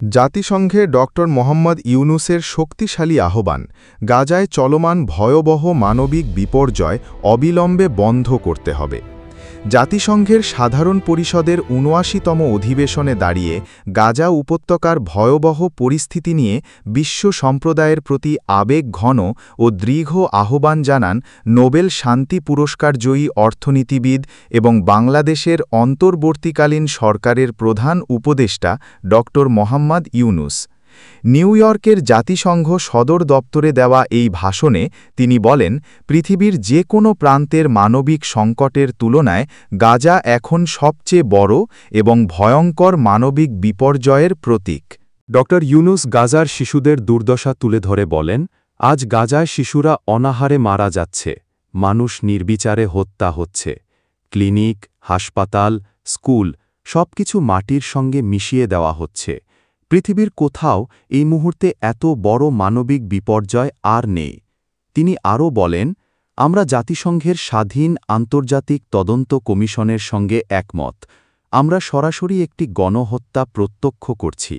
জাতিসংঘে ডক্টর মোহাম্মদ ইউনূসের শক্তিশালী আহ্বান, গাজায় চলমান ভয়াবহ মানবিক বিপর্যয় অবিলম্বে বন্ধ করতে হবে। জাতিসংঘের সাধারণ পরিষদের ৭৯তম অধিবেশনে দাঁড়িয়ে গাজা উপত্যকার ভয়াবহ পরিস্থিতি নিয়ে বিশ্ব সম্প্রদায়ের প্রতি আবেগঘন ও দৃঢ় আহ্বান জানান নোবেল শান্তি পুরস্কারজয়ী অর্থনীতিবিদ এবং বাংলাদেশের অন্তর্বর্তীকালীন সরকারের প্রধান উপদেষ্টা ডক্টর মোহাম্মদ ইউনূস। নিউ ইয়র্কের জাতিসংঘ সদর দপ্তরে দেওয়া এই ভাষণে তিনি বলেন, পৃথিবীর যে কোনো প্রান্তের মানবিক সংকটের তুলনায় গাজা এখন সবচেয়ে বড় এবং ভয়ঙ্কর মানবিক বিপর্যয়ের প্রতীক। ড ইউনূস গাজার শিশুদের দুর্দশা তুলে ধরে বলেন, আজ গাজায় শিশুরা অনাহারে মারা যাচ্ছে, মানুষ নির্বিচারে হত্যা হচ্ছে। ক্লিনিক, হাসপাতাল, স্কুল সবকিছু মাটির সঙ্গে মিশিয়ে দেওয়া হচ্ছে। পৃথিবীর কোথাও এই মুহূর্তে এত বড় মানবিক বিপর্যয় আর নেই। তিনি আরও বলেন, আমরা জাতিসংঘের স্বাধীন আন্তর্জাতিক তদন্ত কমিশনের সঙ্গে একমত। আমরা সরাসরি একটি গণহত্যা প্রত্যক্ষ করছি।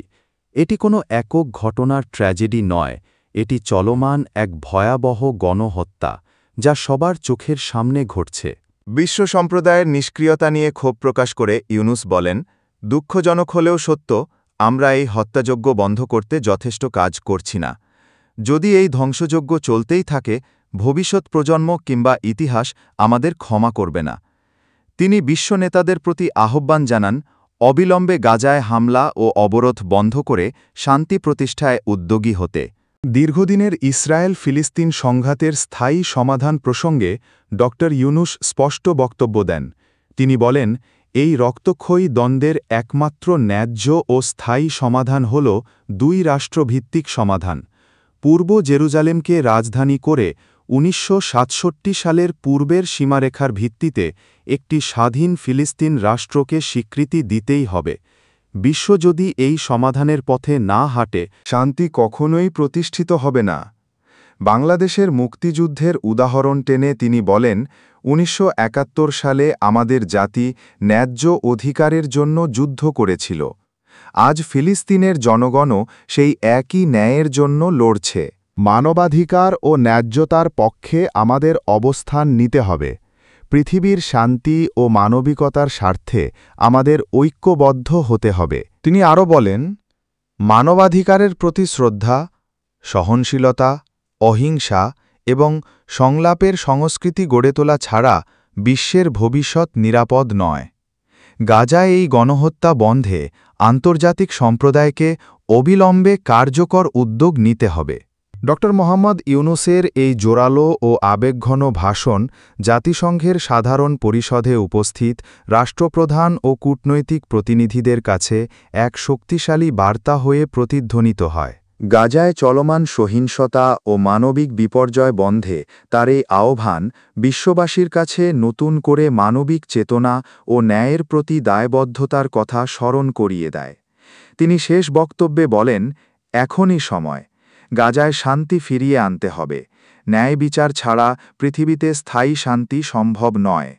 এটি কোনো একক ঘটনার ট্র্যাজেডি নয়, এটি চলমান এক ভয়াবহ গণহত্যা, যা সবার চোখের সামনে ঘটছে। বিশ্ব সম্প্রদায়ের নিষ্ক্রিয়তা নিয়ে ক্ষোভ প্রকাশ করে ইউনূস বলেন, দুঃখজনক হলেও সত্য, আমরা এই হত্যাযজ্ঞ বন্ধ করতে যথেষ্ট কাজ করছি না। যদি এই ধ্বংসযজ্ঞ চলতেই থাকে, ভবিষ্যৎ প্রজন্ম কিংবা ইতিহাস আমাদের ক্ষমা করবে না। তিনি বিশ্ব নেতাদের প্রতি আহ্বান জানান, অবিলম্বে গাজায় হামলা ও অবরোধ বন্ধ করে শান্তি প্রতিষ্ঠায় উদ্যোগী হতে। দীর্ঘদিনের ইসরায়েল-ফিলিস্তিন সংঘাতের স্থায়ী সমাধান প্রসঙ্গে ড ইউনূস স্পষ্ট বক্তব্য দেন। তিনি বলেন, এই রক্তক্ষয়ী দ্বন্দ্বের একমাত্র ন্যায্য ও স্থায়ী সমাধান হল দুই রাষ্ট্রভিত্তিক সমাধান। পূর্ব জেরুজালেমকে রাজধানী করে ১৯৬৭ সালের পূর্বের সীমারেখার ভিত্তিতে একটি স্বাধীন ফিলিস্তিন রাষ্ট্রকে স্বীকৃতি দিতেই হবে। বিশ্ব যদি এই সমাধানের পথে না হাঁটে, শান্তি কখনোই প্রতিষ্ঠিত হবে না। বাংলাদেশের মুক্তিযুদ্ধের উদাহরণ টেনে তিনি বলেন, ১৯৭১ সালে আমাদের জাতি ন্যায্য অধিকারের জন্য যুদ্ধ করেছিল। আজ ফিলিস্তিনের জনগণও সেই একই ন্যায়ের জন্য লড়ছে। মানবাধিকার ও ন্যায্যতার পক্ষে আমাদের অবস্থান নিতে হবে। পৃথিবীর শান্তি ও মানবিকতার স্বার্থে আমাদের ঐক্যবদ্ধ হতে হবে। তিনি আরও বলেন, মানবাধিকারের প্রতি শ্রদ্ধা, সহনশীলতা, অহিংসা এবং সংলাপের সংস্কৃতি গড়ে তোলা ছাড়া বিশ্বের ভবিষ্যৎ নিরাপদ নয়। গাজায় এই গণহত্যা বন্ধে আন্তর্জাতিক সম্প্রদায়কে অবিলম্বে কার্যকর উদ্যোগ নিতে হবে। ড মোহাম্মদ ইউনূসের এই জোরালো ও আবেগঘন ভাষণ জাতিসংঘের সাধারণ পরিষদে উপস্থিত রাষ্ট্রপ্রধান ও কূটনৈতিক প্রতিনিধিদের কাছে এক শক্তিশালী বার্তা হয়ে প্রতিধ্বনিত হয়। গাজায় চলমান সহিংসতা ও মানবিক বিপর্যয় বন্ধে তার এই আহ্বান বিশ্ববাসীর কাছে নতুন করে মানবিক চেতনা ও ন্যায়ের প্রতি দায়বদ্ধতার কথা স্মরণ করিয়ে দেয়। তিনি শেষ বক্তব্যে বলেন, এখনই সময়, গাজায় শান্তি ফিরিয়ে আনতে হবে। ন্যায় বিচার ছাড়া পৃথিবীতে স্থায়ী শান্তি সম্ভব নয়।